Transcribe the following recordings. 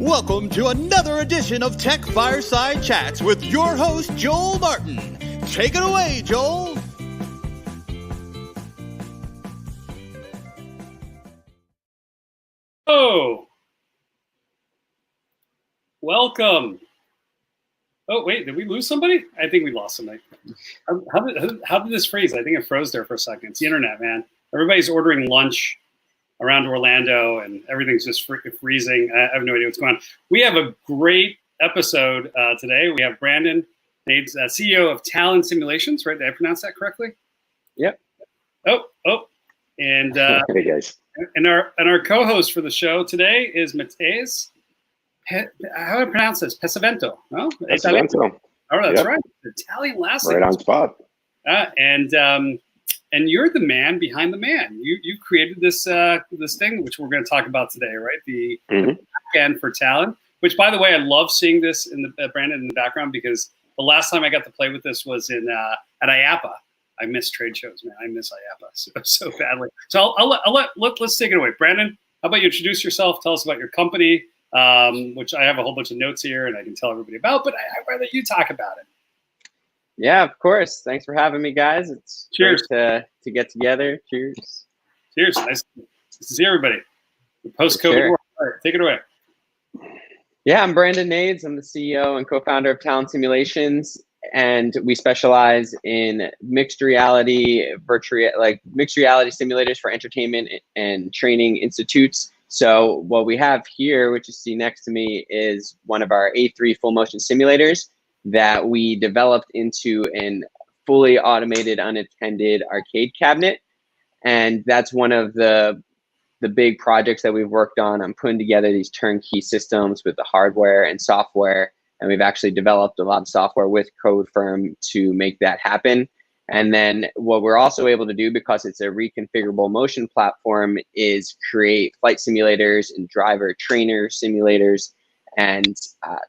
Welcome to another edition of Tech Fireside Chats with your host, Joel Martin. Take it away, Joel. Oh, welcome. Oh, wait, did we lose somebody? I think we lost somebody. How did this freeze? I think it froze there for a second. It's the internet, man. Everybody's ordering lunch around Orlando and everything's just freezing. I have no idea what's going on. We have a great episode today. We have Brandon Naids, CEO of Talon Simulations, right? Did I pronounce that correctly? Yep. Oh. And hey guys. And our co-host for the show today is Matheus. How do I pronounce this? Pesavento. No? Pesavento. Oh, that's right. Italian last name. Right on spot. And you're the man behind the man. You created this thing, which we're going to talk about today, right? The back end for Talon. Which, by the way, I love seeing this in the Brandon in the background, because the last time I got to play with this was at IAPA. I miss trade shows, man. I miss IAPA so badly. So let's take it away. Brandon, how about you introduce yourself? Tell us about your company, which I have a whole bunch of notes here and I can tell everybody about, but I'd rather you talk about it. Yeah, of course. Thanks for having me, guys. It's Cheers great to get together. Cheers. Cheers. Nice to see everybody. Post-COVID Sure. world. All right, take it away. Yeah, I'm Brandon Naids. I'm the CEO and co-founder of Talon Simulations, and we specialize in mixed reality simulators for entertainment and training institutes. So what we have here, which you see next to me, is one of our A3 full motion simulators that we developed into an fully automated, unattended arcade cabinet. And that's one of the big projects that we've worked on. I'm putting together these turnkey systems with the hardware and software. And we've actually developed a lot of software with Code Firm to make that happen. And then what we're also able to do, because it's a reconfigurable motion platform, is create flight simulators and driver trainer simulators. And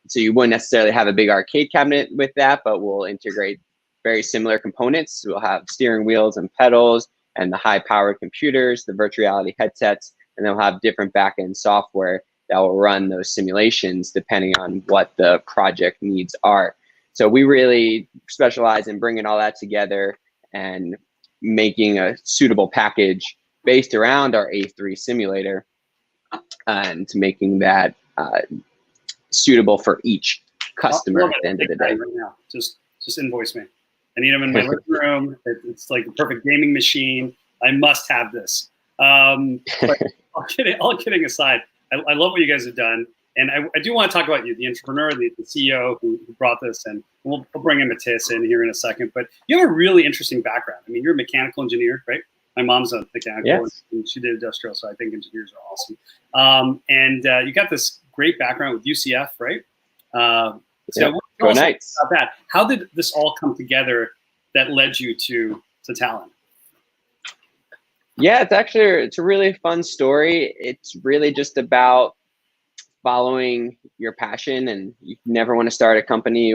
so you wouldn't necessarily have a big arcade cabinet with that, but we'll integrate very similar components. We'll have steering wheels and pedals and the high-powered computers, the virtual reality headsets, and then we'll have different back-end software that will run those simulations depending on what the project needs are. So we really specialize in bringing all that together and making a suitable package based around our A3 simulator and making that suitable for each customer at the end of the day. Right now. Just invoice me. I need them in my living room. It's like the perfect gaming machine. I must have this. But all kidding aside, I love what you guys have done. And I do want to talk about you, the entrepreneur, the CEO who brought this, and we'll bring in Matheus in here in a second. But you have a really interesting background. I mean, you're a mechanical engineer, right? My mom's a mechanical, yes. And she did industrial, so I think engineers are awesome. And you got this great background with UCF, right? So Go Naids. About that. How did this all come together that led you to Talon? Yeah, it's a really fun story. It's really just about following your passion, and you never want to start a company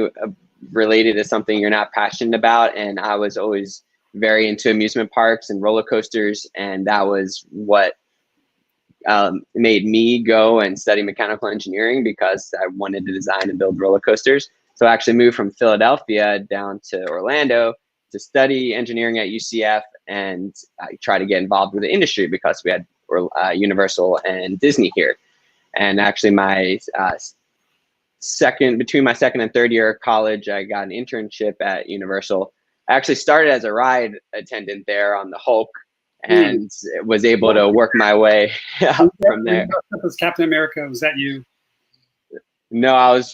related to something you're not passionate about. And I was always very into amusement parks and roller coasters, and that was what made me go and study mechanical engineering, because I wanted to design and build roller coasters. So I actually moved from Philadelphia down to Orlando to study engineering at UCF, and I try to get involved with the industry because we had Universal and Disney here. And actually between my second and third year of college, I got an internship at Universal. I actually started as a ride attendant there on the Hulk, and was able to work my way up from there. Was Captain America? Was that you? No, I was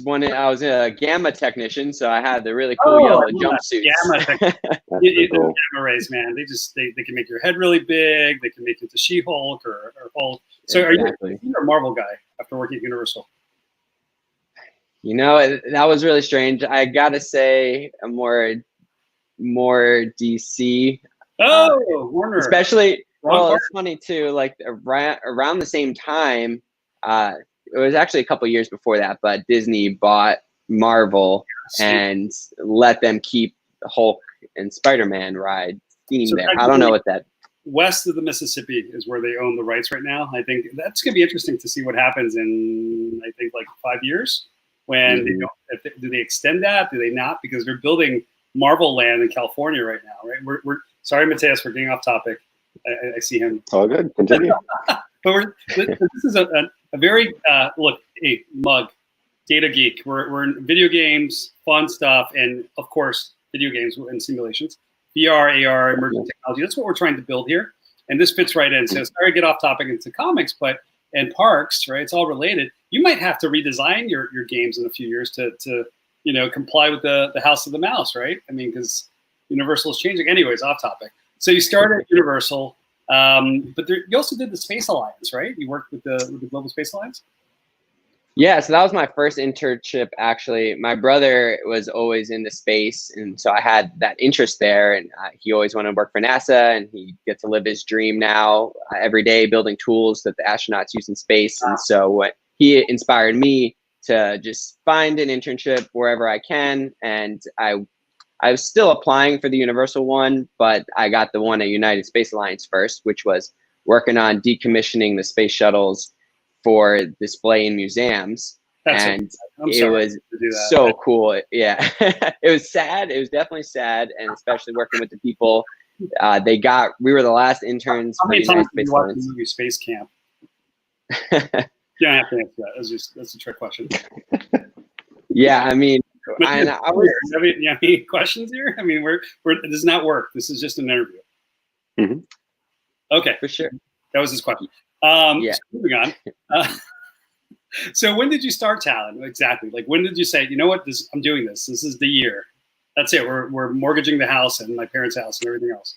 a gamma technician, so I had the really cool yellow jumpsuits. Gamma rays, man. They can make your head really big. They can make you into She-Hulk or Hulk. So exactly. Are you a Marvel guy after working at Universal? You know, that was really strange. I gotta say, more DC. Oh, Warner. Especially, it's funny too. Like around the same time, it was actually a couple years before that, but Disney bought Marvel and let them keep the Hulk and Spider-Man ride theme there. I don't know what that. west of the Mississippi is where they own the rights right now. I think that's going to be interesting to see what happens in, I think, like 5 years when do they extend that? Do they not? Because they're building Marvel Land in California right now, right? We're sorry, Mateus, we're getting off topic. I see him. All good. Continue. But this is a very look, hey, Mug, data geek. We're in video games, fun stuff, and of course, video games and simulations, VR, AR, emerging technology. That's what we're trying to build here, and this fits right in. So sorry to get off topic into comics, and parks, right? It's all related. You might have to redesign your games in a few years to comply with the House of the Mouse, right? I mean, because Universal is changing. Anyways, off topic. So you started at Universal, but you also did the Space Alliance, right? You worked with the Global Space Alliance? Yeah, so that was my first internship, actually. My brother was always into space, and so I had that interest there, and he always wanted to work for NASA, and he gets to live his dream now every day building tools that the astronauts use in space. And so he inspired me to just find an internship wherever I can, and I was still applying for the Universal one, but I got the one at United Space Alliance first, which was working on decommissioning the space shuttles for display in museums. And it was so cool. Yeah, it was sad. It was definitely sad, and especially working with the people. We were the last interns. How many times did you watch the movie Space Camp? You don't have to answer that. That's a trick question. Yeah, I mean, you have any questions here? I mean, this does not work. This is just an interview. Mm-hmm. Okay, for sure. That was his question. Yeah. So moving on. So when did you start Talon? Exactly. Like, when did you say, you know what, I'm doing this. This is the year. That's it. We're mortgaging the house and my parents' house and everything else.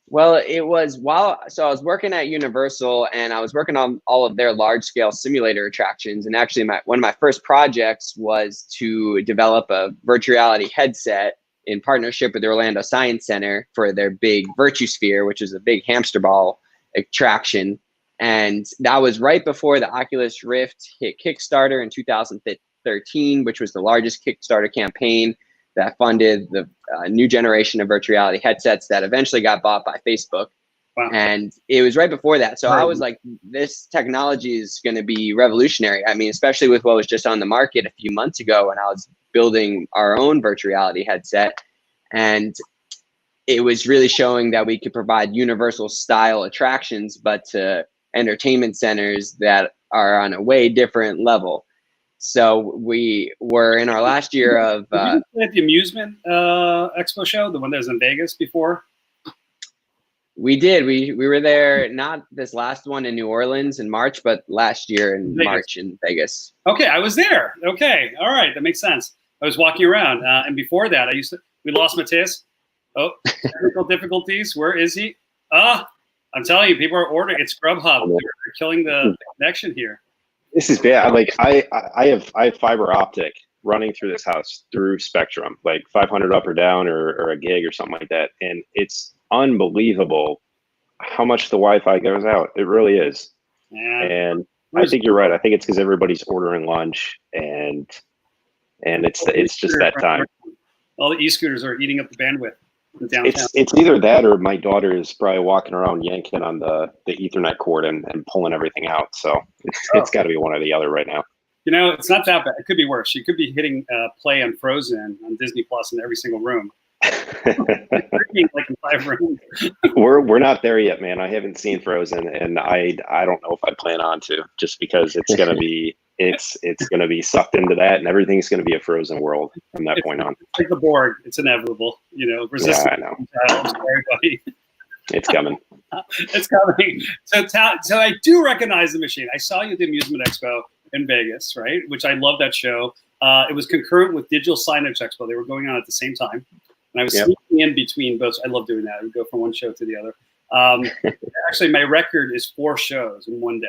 Well, it was so I was working at Universal, and I was working on all of their large scale simulator attractions. And actually one of my first projects was to develop a virtual reality headset in partnership with the Orlando Science Center for their big Virtue Sphere, which is a big hamster ball attraction. And that was right before the Oculus Rift hit Kickstarter in 2013, which was the largest Kickstarter campaign that funded the new generation of virtual reality headsets that eventually got bought by Facebook. Wow. And it was right before that. So I was like, this technology is going to be revolutionary. I mean, especially with what was just on the market a few months ago when I was building our own virtual reality headset. And it was really showing that we could provide universal style attractions, but to entertainment centers that are on a way different level. So we were in our last year of at the amusement expo show, the one that was in Vegas before. We did. We were there, not this last one in New Orleans in March, but last year in March in Vegas. Okay, I was there. Okay, all right, that makes sense. I was walking around, and before that, we lost Mateus. Oh, technical difficulties. Where is he? I'm telling you, people are ordering. It's Grubhub. They're killing the connection here. This is bad. Like I have fiber optic running through this house through Spectrum, like 500 up or down or a gig or something like that, and it's unbelievable how much the Wi-Fi goes out. It really is. Yeah. And I think you're right. I think it's because everybody's ordering lunch and it's just that time. All the e-scooters are eating up the bandwidth in downtown. It's either that or my daughter is probably walking around yanking on the Ethernet cord and pulling everything out. So it's got to be one or the other right now. You know, it's not that bad. It could be worse. She could be hitting play on Frozen on Disney Plus in every single room. Like in 5 rooms. We're not there yet, man. I haven't seen Frozen, and I don't know if I plan on to, just because it's gonna be it's gonna be sucked into that, and everything's gonna be a Frozen world from that point on. It's like the Borg. It's inevitable. You know, resistance. Yeah, I know. I'm sorry, buddy. It's coming. It's coming. So I do recognize the machine. I saw you at the Amusement Expo in Vegas, right? Which I love that show. It was concurrent with Digital Signage Expo. They were going on at the same time. And I was sneaking in between both. I love doing that. I would go from one show to the other. Actually, my record is 4 shows in one day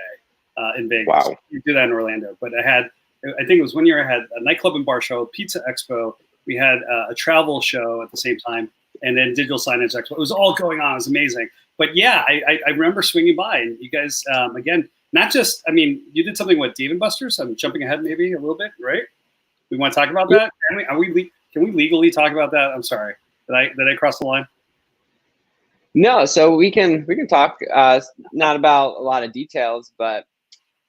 in Vegas. Wow. You do that in Orlando. But I think it was one year I had a nightclub and bar show, Pizza Expo. We had a travel show at the same time, and then Digital Signage Expo. It was all going on. It was amazing. But yeah, I remember swinging by. And you guys, again, not just, I mean, you did something with Dave & Buster's. I'm jumping ahead maybe a little bit, right? We want to talk about that? Can we legally talk about that? I'm sorry. Did I cross the line? No, so we can talk not about a lot of details, but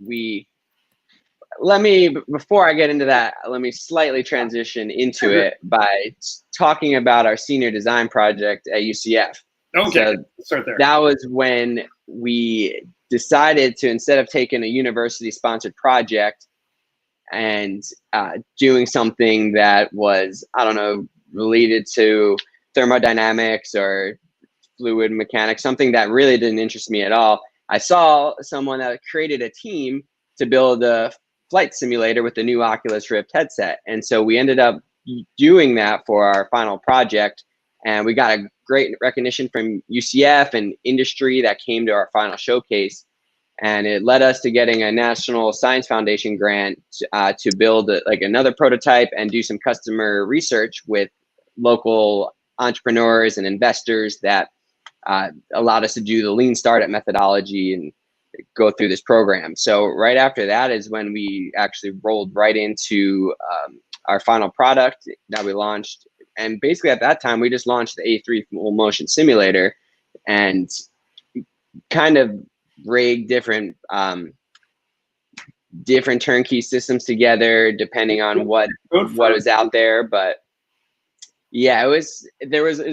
before I get into that, let me slightly transition into it by talking about our senior design project at UCF. Okay, So start there. that was when we decided to, instead of taking a university sponsored project and doing something that was, I don't know, related to thermodynamics or fluid mechanics, something that really didn't interest me at all. I saw someone that created a team to build a flight simulator with the new Oculus Rift headset. And so we ended up doing that for our final project. And we got a great recognition from UCF and industry that came to our final showcase. And it led us to getting a National Science Foundation grant to build another prototype and do some customer research with local entrepreneurs and investors that allowed us to do the lean startup methodology and go through this program. So right after that is when we actually rolled right into our final product that we launched. And basically at that time, we just launched the A3 full motion simulator and kind of rigged different turnkey systems together depending on what was out there. But yeah, it was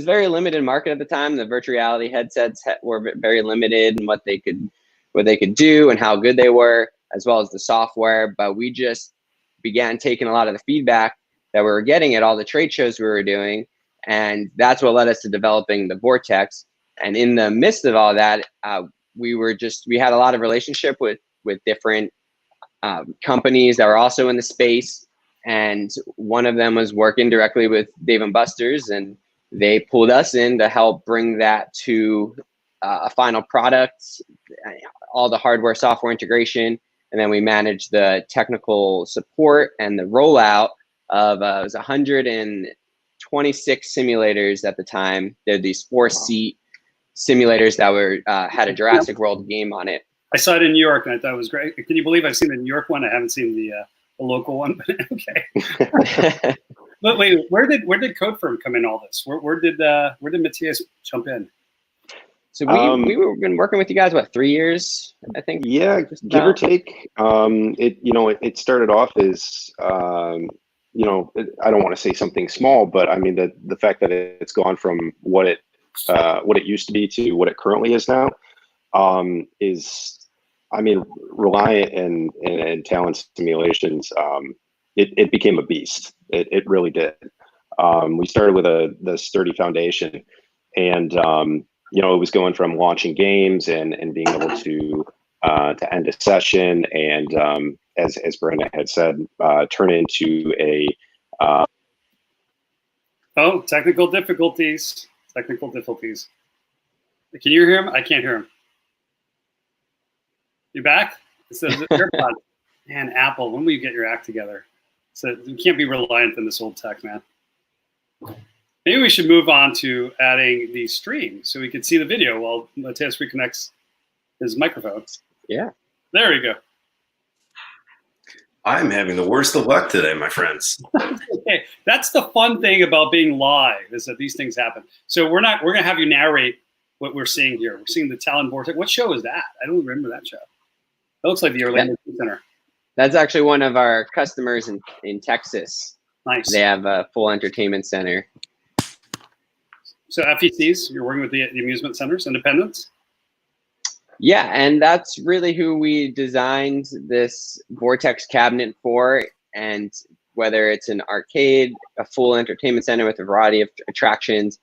very limited market at the time. The virtual reality headsets were very limited in what they could do and how good they were, as well as the software. But we just began taking a lot of the feedback that we were getting at all the trade shows we were doing, and that's what led us to developing the Vortex. And in the midst of all that, we had a lot of relationship with different companies that were also in the space. And one of them was working directly with Dave & Buster's, and they pulled us in to help bring that to a final product, all the hardware, software integration, and then we managed the technical support and the rollout of it was 126 simulators at the time. They're these 4-seat simulators that were had a Jurassic World game on it. I saw it in New York, and I thought it was great. Can you believe I've seen the New York one? I haven't seen the local one, but okay. But wait, where did Code Firm come in all this? Where did Matthias jump in? So we've been working with you guys, 3 years, I think? Yeah, give or take. It started off as I don't want to say something small, but I mean the fact that it's gone from what it used to be to what it currently is now is, I mean, Reliant and Talent Simulations, it became a beast. It really did. We started with the sturdy foundation, and it was going from launching games and being able to end a session, and as Brandon had said, turn into a technical difficulties. Can you hear him? I can't hear him. You back? It says AirPod. Man, Apple, when will you get your act together? So you can't be reliant on this old tech, man. Maybe we should move on to adding the stream so we can see the video while Matthias reconnects his microphone. Yeah. There we go. I'm having the worst of luck today, my friends. Okay. That's the fun thing about being live, is that these things happen. So we're going to have you narrate what we're seeing here. We're seeing the Talon Vortex. What show is that? I don't remember that show. That looks like the Orlando Center. That's actually one of our customers in Texas. Nice. They have a full entertainment center. So FECs, you're working with the amusement centers, independents? Yeah, and that's really who we designed this Vortex cabinet for. And whether it's an arcade, a full entertainment center with a variety of attractions,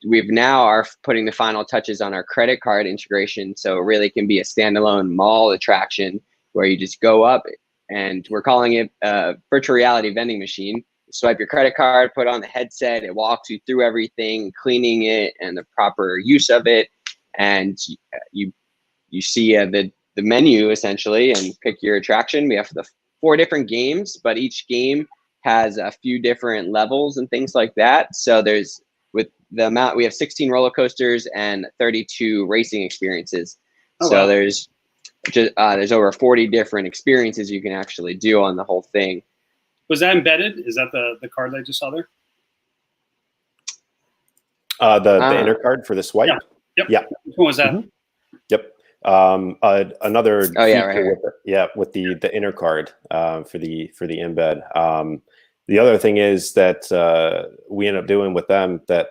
we've now are putting the final touches on our credit card integration. So it really can be a standalone mall attraction where you just go up, and we're calling it a virtual reality vending machine. Swipe your credit card, put on the headset, it walks you through everything, cleaning it and the proper use of it. And you see the menu essentially and pick your attraction. We have the 4 different games, but each game has a few different levels and things like that. So we have 16 roller coasters and 32 racing experiences. Oh, so wow. There's over 40 different experiences you can actually do on the whole thing. Was that embedded? Is that the card that I just saw there? The inner card for the swipe? Yep. Yeah. Which one was that? Mhm. Yep. Another Oh, yeah, feature right with the inner card for the embed. The other thing is that we end up doing with them that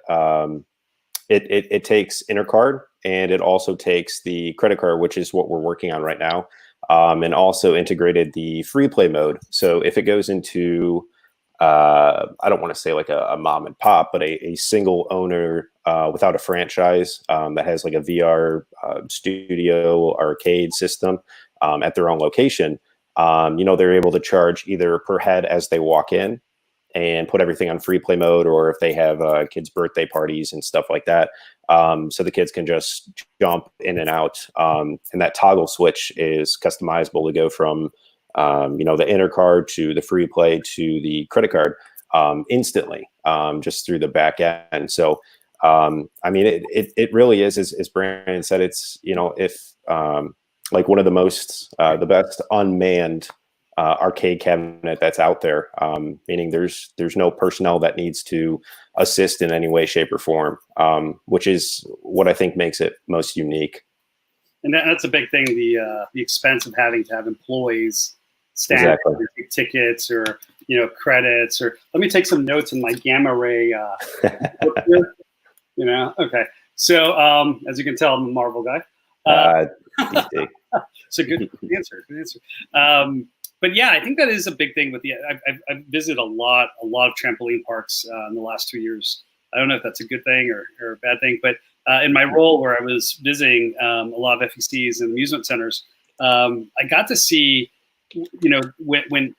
it takes inner card, and it also takes the credit card, which is what we're working on right now, and also integrated the free play mode. So if it goes into I don't want to say like a mom and pop, but a single owner without a franchise that has like a VR studio arcade system at their own location, they're able to charge either per head as they walk in and put everything on free play mode, or if they have kids' birthday parties and stuff like that. So the kids can just jump in and out. And that toggle switch is customizable to go from the inner card to the free play to the credit card instantly, just through the back end. So, it really is, as Brandon said, it's, if like one of the best unmanned arcade cabinet that's out there, meaning there's no personnel that needs to assist in any way, shape, or form, which is what I think makes it most unique. And that's a big thing, the expense of having to have employees stand Exactly. tickets or credits, or let me take some notes in my gamma ray. Okay. So as you can tell, I'm a Marvel guy. So good answer. But yeah, I think that is a big thing with I've visited a lot of trampoline parks in the last 2 years. I don't know if that's a good thing or a bad thing, but in my role where I was visiting a lot of FECs and amusement centers, I got to see, when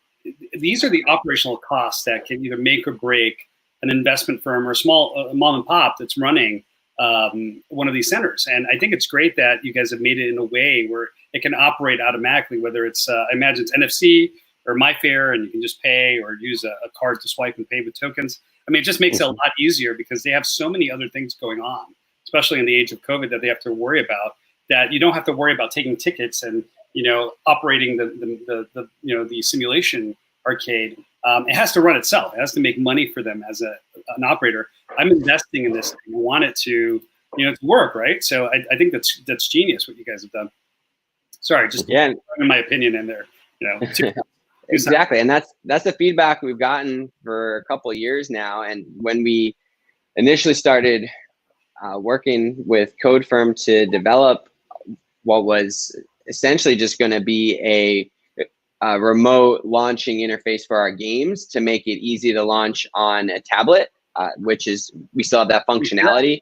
these are the operational costs that can either make or break an investment firm or a small mom and pop that's running one of these centers. And I think it's great that you guys have made it in a way where it can operate automatically, whether it's, I imagine it's NFC or MyFair, and you can just pay or use a card to swipe and pay with tokens. I mean, it just makes it a lot easier because they have so many other things going on, especially in the age of COVID, that they have to worry about, that you don't have to worry about taking tickets and, operating the simulation arcade. It has to run itself. It has to make money for them as an operator. I'm investing in this thing. I want it to, to work, right? So I think that's genius what you guys have done. Sorry, just in my opinion in there. Exactly, and that's the feedback we've gotten for a couple of years now. And when we initially started working with Code Firm to develop what was essentially just going to be a remote launching interface for our games to make it easy to launch on a tablet, which is, we still have that functionality.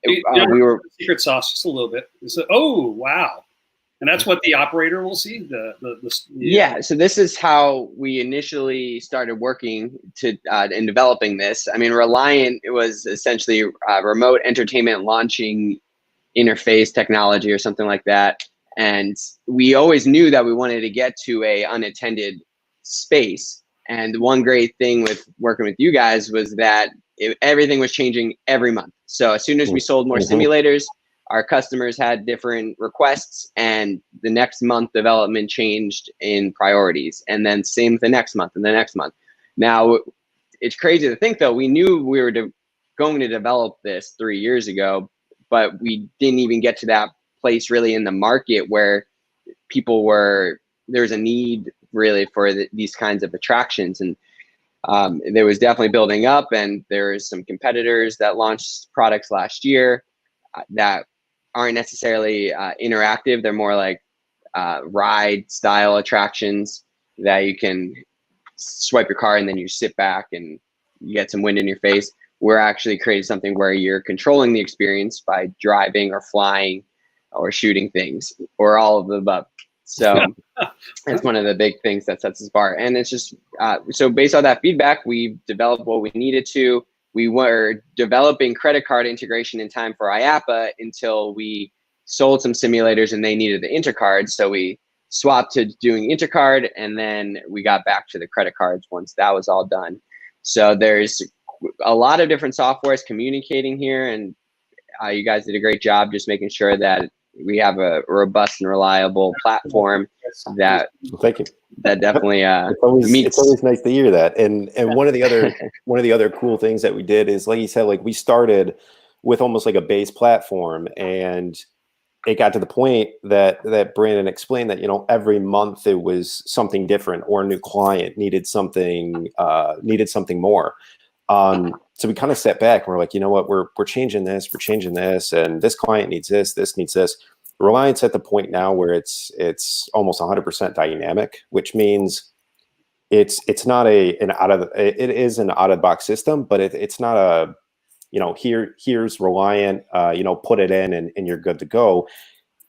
We were secret sauce just a little bit. So, oh wow. And that's what the operator will see. Yeah. So this is how we initially started working in developing this. I mean, Reliant, it was essentially a remote entertainment launching interface technology or something like that. And we always knew that we wanted to get to a unattended space. And one great thing with working with you guys was that everything was changing every month. So as soon as we sold more simulators, our customers had different requests, and the next month development changed in priorities, and then same with the next month and the next month. Now, it's crazy to think though, we knew we were going to develop this 3 years ago, but we didn't even get to that place really in the market where there's a need really for these kinds of attractions. And there was definitely building up, and there's some competitors that launched products last year that aren't necessarily interactive. They're more like ride style attractions that you can swipe your card and then you sit back and you get some wind in your face. We're actually creating something where you're controlling the experience by driving or flying or shooting things, or all of the above. So it's one of the big things that sets us apart. And it's just, so based on that feedback, we developed what we needed to. We were developing credit card integration in time for IAPA until we sold some simulators and they needed the intercard. So we swapped to doing intercard, and then we got back to the credit cards once that was all done. So there's a lot of different softwares communicating here, and you guys did a great job just making sure that we have a robust and reliable platform that thank you. That definitely it's always nice to hear that. And one of the other cool things that we did is, like you said, like we started with almost like a base platform. And it got to the point that Brandon explained that, every month it was something different, or a new client needed something more. So we kind of sat back and we're like, you know what, we're changing this, and this client needs this needs this. Reliant's at the point now where it's almost 100% dynamic, which means it's not it is an out of the box system, but it's not a, here's Reliant, put it in and you're good to go.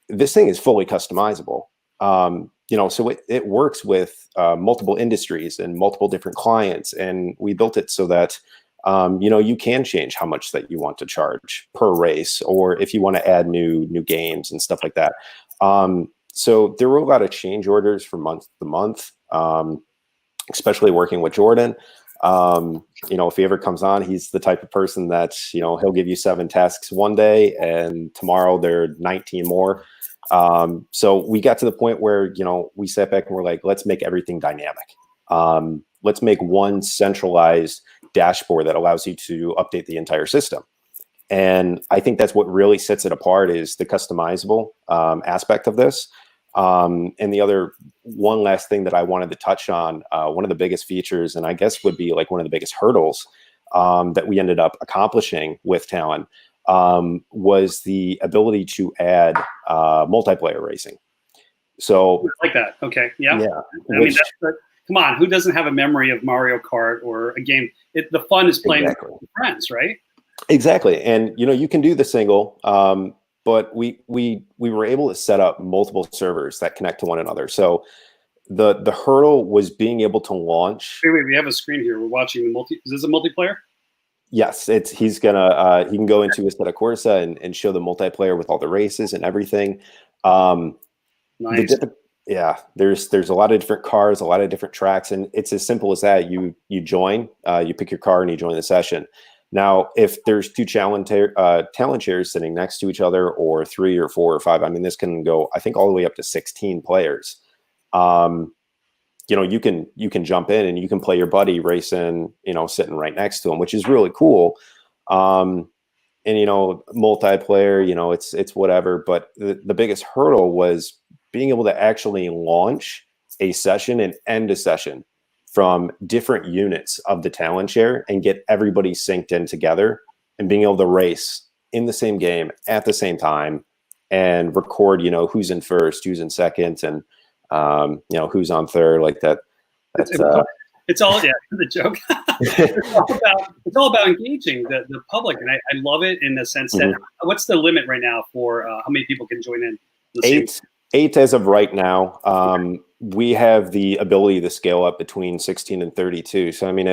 This thing is fully customizable. So it works with multiple industries and multiple different clients. And we built it so that, you can change how much that you want to charge per race, or if you want to add new games and stuff like that. So there were a lot of change orders from month to month, especially working with Jordan. If he ever comes on, he's the type of person that, he'll give you 7 tasks one day and tomorrow there are 19 more. So we got to the point where, we sat back and we're like, let's make everything dynamic. Let's make one centralized dashboard that allows you to update the entire system. And I think that's what really sets it apart, is the customizable aspect of this. And the other one last thing that I wanted to touch on, one of the biggest features, and I guess would be like one of the biggest hurdles that we ended up accomplishing with Talon, was the ability to add multiplayer racing. So like that. Okay. Yeah. Yeah. Come on, who doesn't have a memory of Mario Kart or a game? The fun is playing with friends, right? Exactly. And, you can do the single, but we were able to set up multiple servers that connect to one another. So the hurdle was being able to launch. Wait, we have a screen here. We're watching the is this a multiplayer? Yes, he can go into Assetto Corsa and show the multiplayer with all the races and everything. Nice. There's a lot of different cars, a lot of different tracks, and it's as simple as that. You join, you pick your car and you join the session. Now, if there's 2 talent chairs sitting next to each other, or 3 or 4 or 5, I mean, this can go, I think, all the way up to 16 players. You can jump in and you can play your buddy racing, sitting right next to him, which is really cool. And, multiplayer, it's whatever. But the biggest hurdle was being able to actually launch a session and end a session from different units of the talent share and get everybody synced in together, and being able to race in the same game at the same time and record, who's in first, who's in second, and who's on third, like that. It's all the joke. it's all about engaging the public, and I love it in the sense that what's the limit right now for how many people can join in? 8 as of right now. We have the ability to scale up between 16 and 32. So I mean,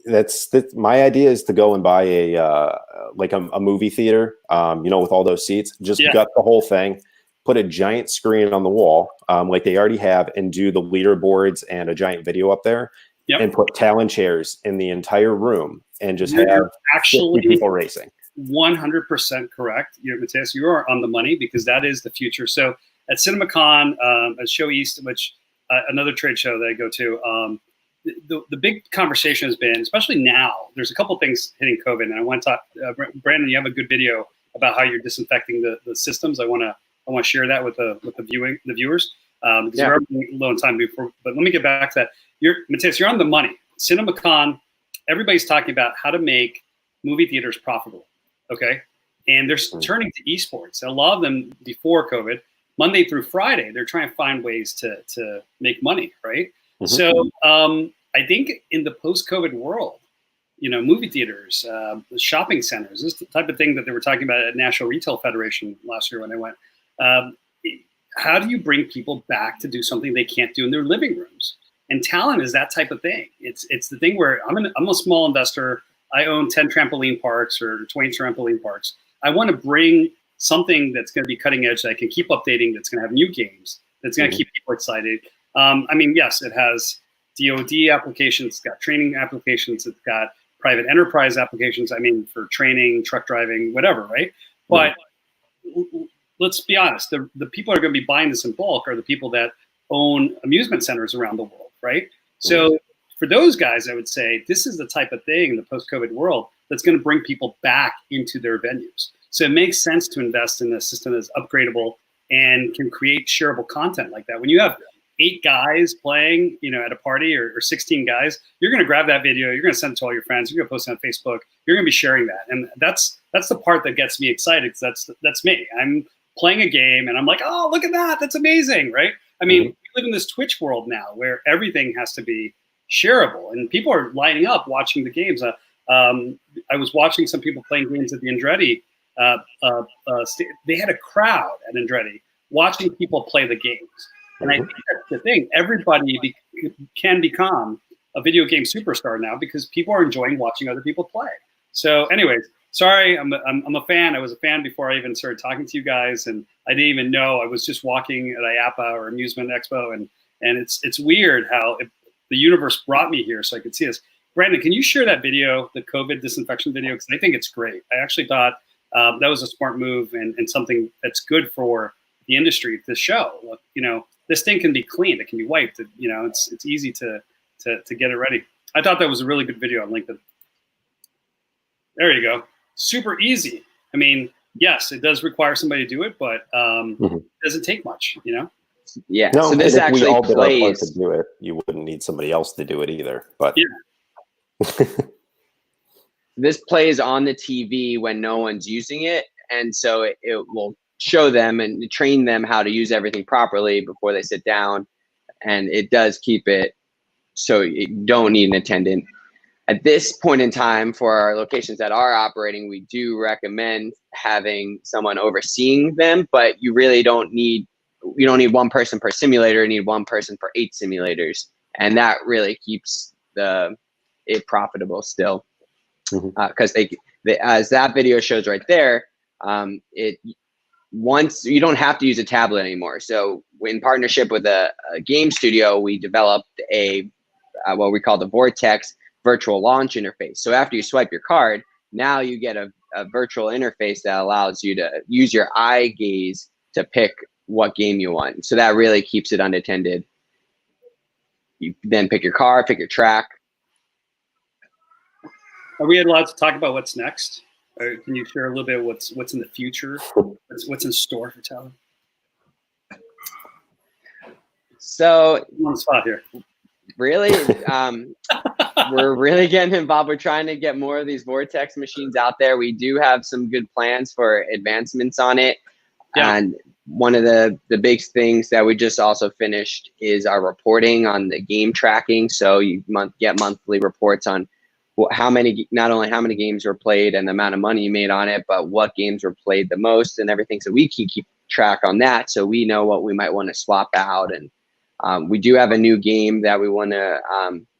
that's my idea, is to go and buy a movie theater, with all those seats, just gut the whole thing, put a giant screen on the wall, like they already have, and do the leaderboards and a giant video up there, and put talent chairs in the entire room, and just have actually 50 people racing. 100% correct. Mateus, you are on the money, because that is the future. So at CinemaCon, at Show East, which another trade show that I go to, the big conversation has been, especially now, there's a couple things hitting COVID, and I want to talk. Brandon, you have a good video about how you're disinfecting the systems. I want to share that with the viewers, because we're running low on time before. But let me get back to that. Mateus, you're on the money. CinemaCon, everybody's talking about how to make movie theaters profitable. Okay, and they're turning to esports. And a lot of them, before COVID, Monday through Friday, they're trying to find ways to make money, right? So I think in the post-COVID world, movie theaters, shopping centers, this is the type of thing that they were talking about at National Retail Federation last year when I went. How do you bring people back to do something they can't do in their living rooms? And Talent is that type of thing. It's the thing where I'm a small investor. I own 10 trampoline parks or 20 trampoline parks. I want to bring something that's going to be cutting edge that I can keep updating, that's going to have new games, that's going to keep people excited. Yes, it has DoD applications, it's got training applications, it's got private enterprise applications, for training, truck driving, whatever, right? But let's be honest, the people that are going to be buying this in bulk are the people that own amusement centers around the world, right? So for those guys, I would say this is the type of thing in the post-COVID world that's going to bring people back into their venues. So it makes sense to invest in a system that's upgradable and can create shareable content like that. When you have 8 guys playing, at a party or 16 guys, you're going to grab that video, you're going to send it to all your friends, you're going to post it on Facebook, you're going to be sharing that. And that's the part that gets me excited, because that's me. I'm playing a game and I'm like, oh, look at that. That's amazing, right? I mean, we live in this Twitch world now where everything has to be shareable, and people are lining up watching the games. I was watching some people playing games at the Andretti. They had a crowd at Andretti watching people play the games. And I think that's the thing. Everybody can become a video game superstar now because people are enjoying watching other people play. So anyways, sorry, I'm a fan. I was a fan before I even started talking to you guys, and I didn't even know. I was just walking at IAPA or Amusement Expo, and it's weird how the universe brought me here so I could see this. Brandon, can you share that video, the COVID disinfection video? Because I think it's great. I actually thought that was a smart move and something that's good for the industry to show. Look, this thing can be cleaned. It can be wiped. It's easy to get it ready. I thought that was a really good video on LinkedIn. There you go. Super easy. I mean, yes, it does require somebody to do it, but it doesn't take much, Yeah. No, so this actually we all did our part plays. to do it. You wouldn't need somebody else to do it either. But yeah. This plays on the TV when no one's using it, and so it will show them and train them how to use everything properly before they sit down, and it does keep it so you don't need an attendant. At this point in time, for our locations that are operating, we do recommend having someone overseeing them, but you really don't need one person per simulator. You need one person for 8 simulators, and that really keeps it profitable still. Because as that video shows right there, once you don't have to use a tablet anymore. So in partnership with a game studio, we developed what we call the Vortex virtual launch interface. So after you swipe your card, now you get a virtual interface that allows you to use your eye gaze to pick what game you want. So that really keeps it unattended. You then pick your car, pick your track. Are we allowed to talk about what's next? Or can you share a little bit what's in the future? What's in store for Talon? So I'm on the spot here. Really, we're really getting involved. We're trying to get more of these Vortex machines out there. We do have some good plans for advancements on it. Yeah. And one of the big things that we just also finished is our reporting on the game tracking. So you get monthly reports on not only how many games were played and the amount of money you made on it, but what games were played the most and everything. So we can keep track on that, so we know what we might want to swap out. And we do have a new game that we want to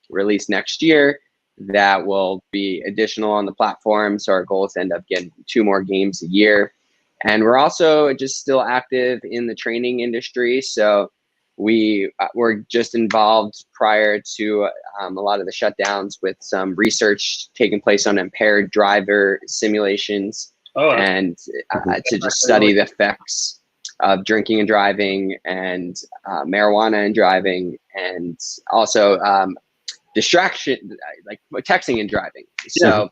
release next year that will be additional on the platform. So our goal is to end up getting 2 more games a year. And we're also just still active in the training industry. So we were just involved prior to a lot of the shutdowns with some research taking place on impaired driver simulations and to just study the effects of drinking and driving and marijuana and driving, and also distraction, like texting and driving. So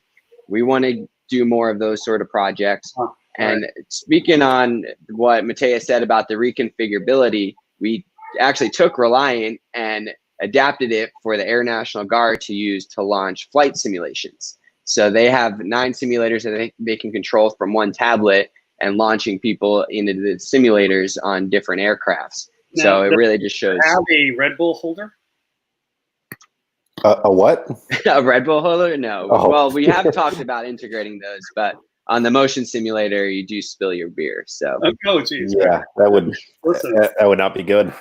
we want to do more of those sort of projects. And speaking on what Mateus said about the reconfigurability, we actually took Reliant and adapted it for the Air National Guard to use to launch flight simulations. So they have 9 simulators that they can control from one tablet, and launching people into the simulators on different aircrafts. Now, so it really just shows. Have a Red Bull holder? A what? A Red Bull holder? No. Oh. Well, we have talked about integrating those, but on the motion simulator, you do spill your beer. So. Oh, geez. Yeah, that would not be good.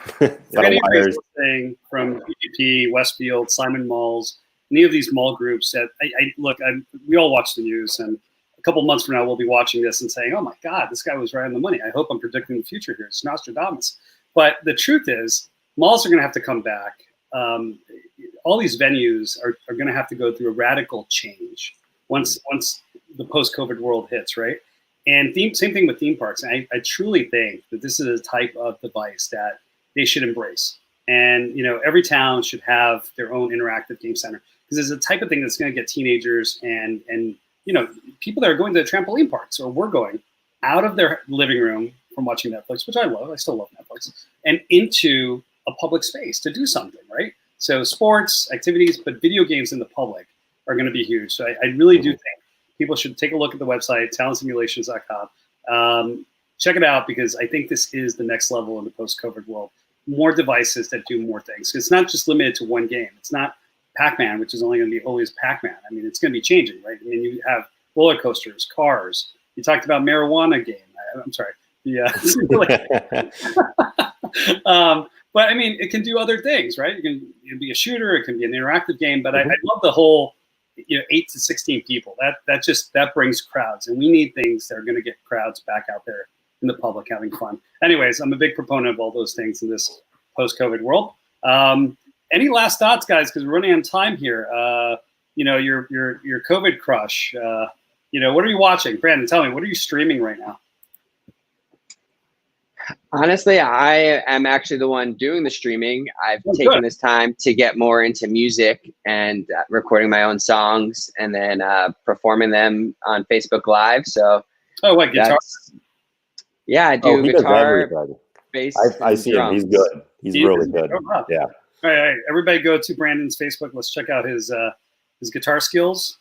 Anybody's listening from PGP, Westfield, Simon Malls, any of these mall groups that we all watch the news, and a couple months from now, we'll be watching this and saying, oh my God, this guy was right on the money. I hope I'm predicting the future here. It's Nostradamus. But the truth is, malls are going to have to come back. All these venues are going to have to go through a radical change once the post-COVID world hits, right? And same thing with theme parks. And I truly think that this is a type of device that they should embrace. And every town should have their own interactive game center, because it's the type of thing that's going to get teenagers and people that are going to trampoline parks, or we're going out of their living room from watching Netflix, which I love. I still love Netflix, and into a public space to do something, right? So sports, activities, but video games in the public are going to be huge. So I really do think people should take a look at the website, talentsimulations.com. Check it out, because I think this is the next level in the post-COVID world. More devices that do more things. It's not just limited to one game. It's not Pac-Man, which is only going to be always Pac-Man. I mean, it's going to be changing, right? I mean, you have roller coasters, cars. You talked about marijuana game. I'm sorry. Yeah. But I mean, it can do other things, right? It can be a shooter. It can be an interactive game. But I love the whole, 8 to 16 people. That brings crowds, and we need things that are going to get crowds back out there in the public having fun. Anyways, I'm a big proponent of all those things in this post-COVID world. Any last thoughts, guys? Because we're running on time here. Your COVID crush. What are you watching? Brandon, tell me, what are you streaming right now? Honestly, I am actually the one doing the streaming. I've taken this time to get more into music and recording my own songs, and then performing them on Facebook Live. So, what, guitar? Yeah, I do guitar, bass. I see him. He's good. He's really good. Oh, wow. Yeah. All right, everybody go to Brandon's Facebook. Let's check out his guitar skills.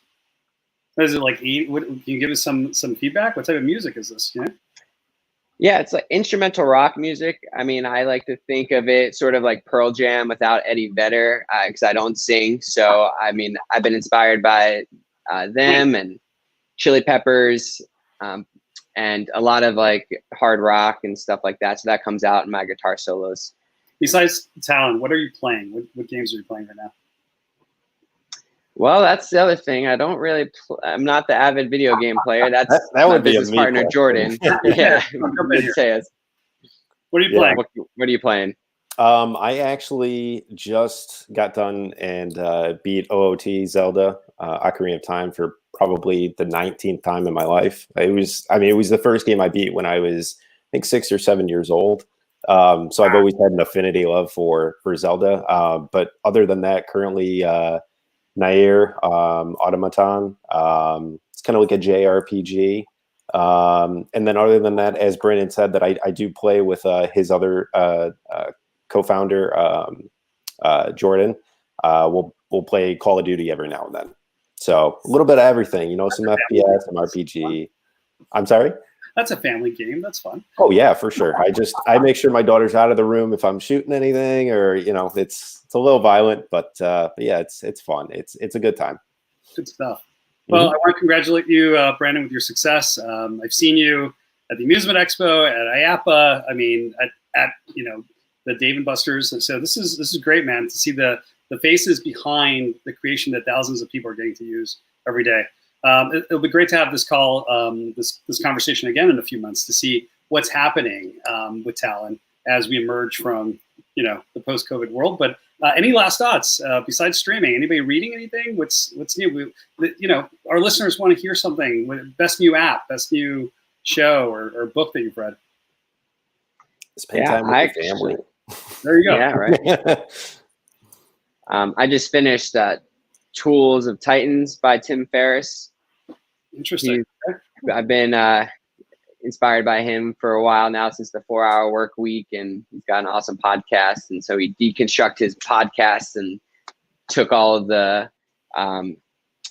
What is it like? Can you give us some feedback? What type of music is this? Yeah, it's like instrumental rock music. I mean, I like to think of it sort of like Pearl Jam without Eddie Vedder, because I don't sing. So, I mean, I've been inspired by them and Chili Peppers, and a lot of like hard rock and stuff like that. So that comes out in my guitar solos. Besides Talon, what are you playing? What games are you playing right now? Well, that's the other thing. I don't really. I'm not the avid video game player. That would be business partner Jordan. Yeah, say us. What are you playing? What are you playing? I actually just got done and beat OOT Zelda Ocarina of Time for probably the 19th time in my life. It was the first game I beat when I was, I think, 6 or 7 years old. So I've always had an affinity love for Zelda. But other than that, currently Nair Automaton. It's kind of like a JRPG. And then other than that, as Brandon said, that I do play with his other co-founder, Jordan. We'll play Call of Duty every now and then. So a little bit of everything, some FPS, some RPG. I'm sorry? That's a family game. That's fun. Oh yeah, for sure. I make sure my daughter's out of the room if I'm shooting anything, or it's a little violent, but yeah, it's fun. It's a good time. Good stuff. Well, I want to congratulate you, Brandon, with your success. I've seen you at the Amusement Expo, at IAPA. I mean, at the Dave & Buster's. So this is great, man, to see the faces behind the creation that thousands of people are getting to use every day. It'll be great to have this call, this conversation again in a few months to see what's happening with Talon as we emerge from the post-COVID world. But any last thoughts besides streaming? Anybody reading anything? What's new? Our listeners want to hear something. Best new app, best new show or book that you've read. Spend time with your family. There you go. Yeah, right. I just finished Tools of Titans by Tim Ferriss. Interesting. I've been inspired by him for a while now, since the 4-Hour Work Week, and he's got an awesome podcast. And so he deconstructed his podcast and took all of the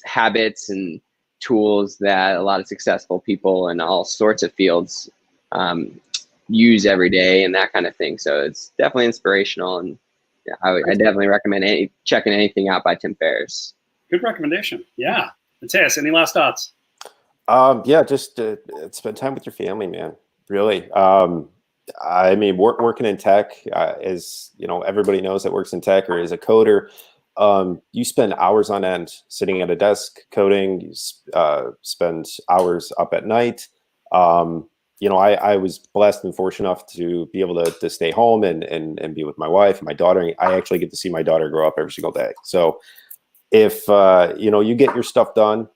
habits and tools that a lot of successful people in all sorts of fields use every day and that kind of thing. So it's definitely inspirational, and I definitely recommend checking anything out by Tim Ferriss. Good recommendation. Yeah. Matthias, any last thoughts? Yeah, just spend time with your family, man. Really. I mean, working in tech, as everybody knows that works in tech or is a coder, you spend hours on end sitting at a desk coding. You spend hours up at night. I was blessed and fortunate enough to be able to stay home and be with my wife and my daughter. I actually get to see my daughter grow up every single day. So if you get your stuff done,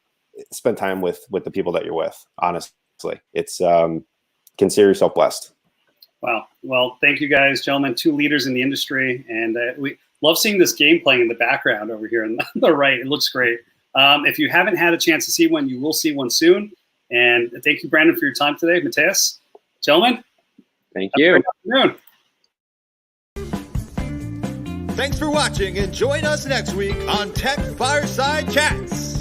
spend time with the people that you're with. Honestly, it's consider yourself blessed. Wow. Well, thank you guys, gentlemen, 2 leaders in the industry. And we love seeing this game playing in the background over here on the right. It looks great. If you haven't had a chance to see one, you will see one soon. And thank you, Brandon, for your time today. Mateus, gentlemen. Thank you. Thanks for watching, and join us next week on Tech Fireside Chats.